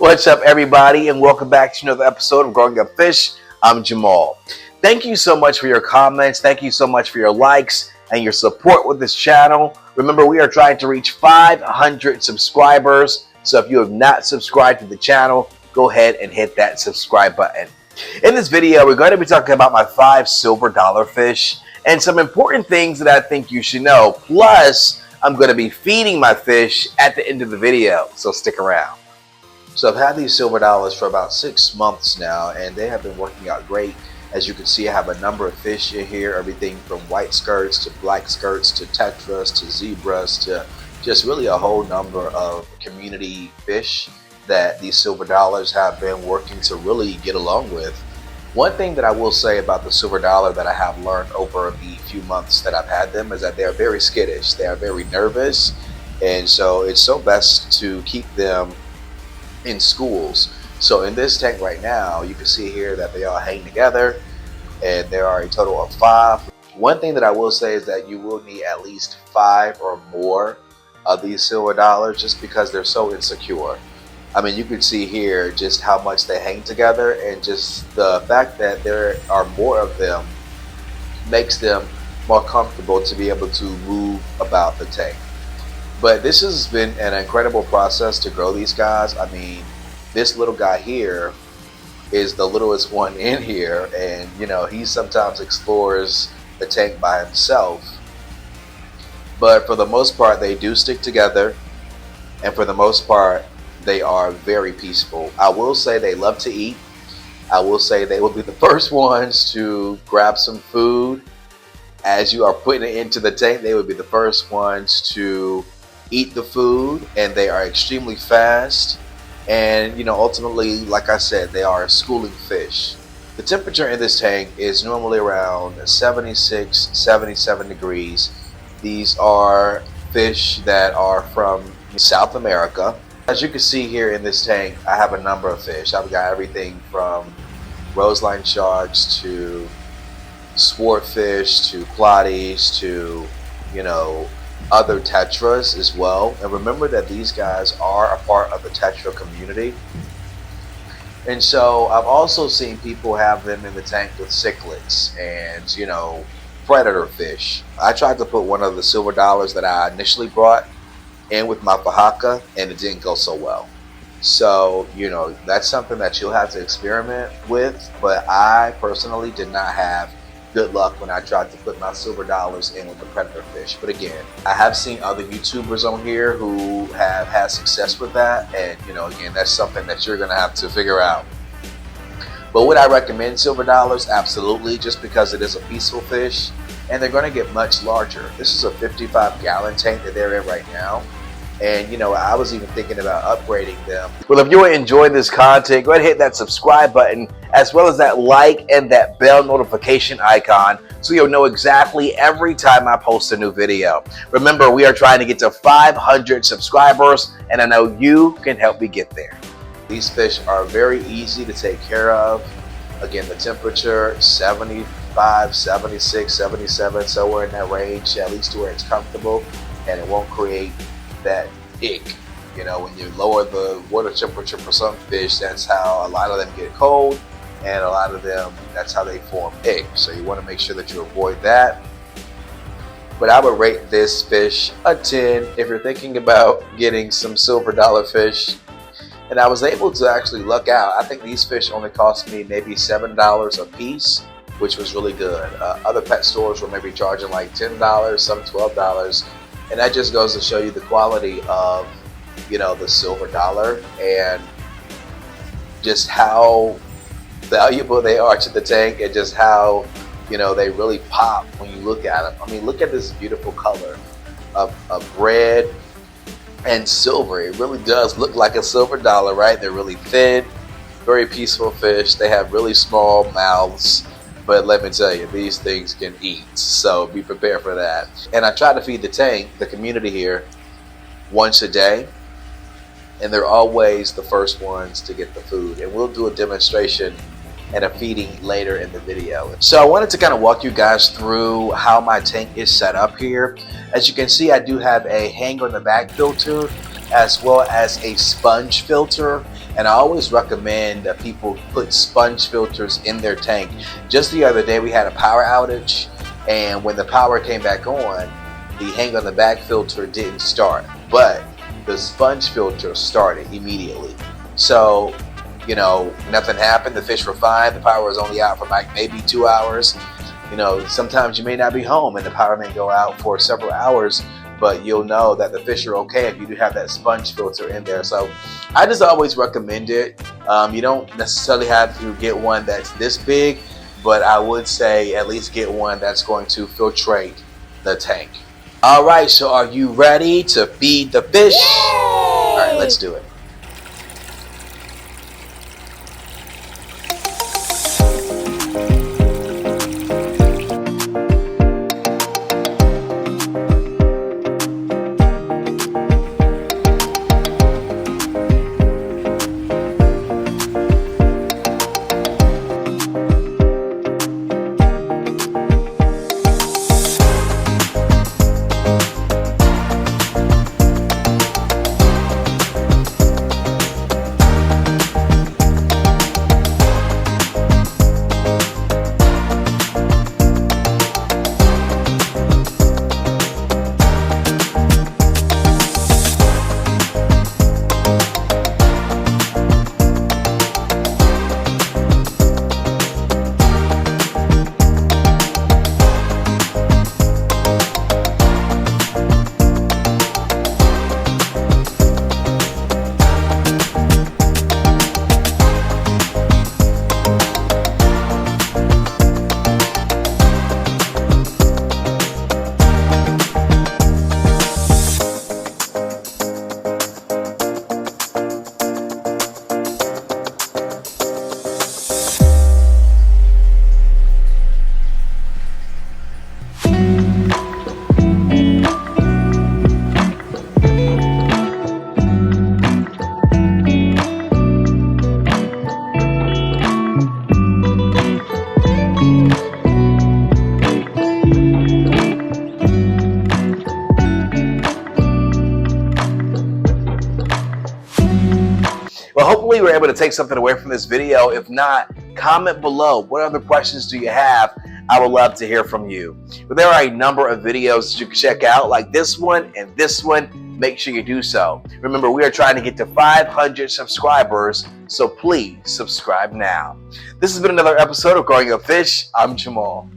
What's up, everybody, and welcome back to another episode of Growing Up Fish. I'm Jamal. Thank you so much for your comments. Thank you so much for your likes and your support with this channel. Remember, we are trying to reach 500 subscribers. So if you have not subscribed to the channel, go ahead and hit that subscribe button. In this video, we're going to be talking about my 5 silver dollar fish and some important things that I think you should know. Plus, I'm going to be feeding my fish at the end of the video, so stick around. So I've had these silver dollars for about 6 months now, and they have been working out great. As you can see, I have a number of fish in here, everything from white skirts to black skirts to tetras to zebras to just really a whole number of community fish that these silver dollars have been working to really get along with. One thing that I will say about the silver dollar that I have learned over the few months that I've had them is that they are very skittish. They are very nervous, and so it's so best to keep them in schools. So in this tank right now, you can see here that they all hang together, and there are a total of 5. One thing that I will say is that you will need at least 5 or more of these silver dollars just because they're so insecure. I mean, you can see here just how much they hang together, and just the fact that there are more of them makes them more comfortable to be able to move about the tank. But this has been an incredible process to grow these guys. I mean, this little guy here is the littlest one in here, and you know, he sometimes explores the tank by himself. But for the most part, they do stick together, and for the most part, they are very peaceful. I will say they love to eat. I will say they will be the first ones to grab some food. As you are putting it into the tank, they would be the first ones to eat the food, and they are extremely fast. And you know, ultimately, like I said, they are schooling fish. The temperature in this tank is normally around 76, 77 degrees. These are fish that are from South America. As you can see here in this tank, I have a number of fish. I've got everything from roseline sharks to swordfish to plotties to, you know, other tetras as well. And remember that these guys are a part of the tetra community. And so I've also seen people have them in the tank with cichlids and, you know, predator fish. I tried to put one of the silver dollars that I initially brought in with my fahaka, and it didn't go so well. So, you know, that's something that you'll have to experiment with. But I personally did not have good luck when I tried to put my silver dollars in with the predator fish. But again, I have seen other YouTubers on here who have had success with that, and you know, again, that's something that you're gonna have to figure out. But would I recommend silver dollars? Absolutely, just because it is a peaceful fish, and they're gonna get much larger. This is a 55-gallon tank that they're in right now. And you know, I was even thinking about upgrading them. Well, if you are enjoying this content, go ahead and hit that subscribe button, as well as that like and that bell notification icon, so you'll know exactly every time I post a new video. Remember, we are trying to get to 500 subscribers, and I know you can help me get there. These fish are very easy to take care of. Again, the temperature 75, 76, 77, somewhere in that range, at least to where it's comfortable, and it won't create that ick. You know, when you lower the water temperature for some fish, that's how a lot of them get cold, and a lot of them, that's how they form ick. So you want to make sure that you avoid that. But I would rate this fish a 10 if you're thinking about getting some silver dollar fish. And I was able to actually luck out. I think these fish only cost me maybe $7 a piece, which was really good. Other pet stores were maybe charging like $10, some $12. And that just goes to show you the quality of, you know, the silver dollar and just how valuable they are to the tank, and just how, you know, they really pop when you look at them. I mean, look at this beautiful color of red and silver. It really does look like a silver dollar, right? They're really thin, very peaceful fish. They have really small mouths. But let me tell you, these things can eat, so be prepared for that. And I try to feed the tank, the community here, once a day, and they're always the first ones to get the food. And we'll do a demonstration and a feeding later in the video. So I wanted to kind of walk you guys through how my tank is set up here. As you can see, I do have a hang on the back filter as well as a sponge filter. And I always recommend that people put sponge filters in their tank. Just the other day we had a power outage, and when the power came back on, the hang on the back filter didn't start, but the sponge filter started immediately. So, you know, nothing happened. The fish were fine. The power was only out for like maybe 2 hours. You know, sometimes you may not be home and the power may go out for several hours, but you'll know that the fish are okay if you do have that sponge filter in there. So I just always recommend it. You don't necessarily have to get one that's this big, but I would say at least get one that's going to filtrate the tank. All right, so are you ready to feed the fish? All right, let's do it. Well, hopefully you were able to take something away from this video. If not, comment below. What other questions do you have? I would love to hear from you. But there are a number of videos that you can check out, like this one and this one. Make sure you do so. Remember, we are trying to get to 500 subscribers, so please subscribe now. This has been another episode of Growing Up Fish. I'm Jamal.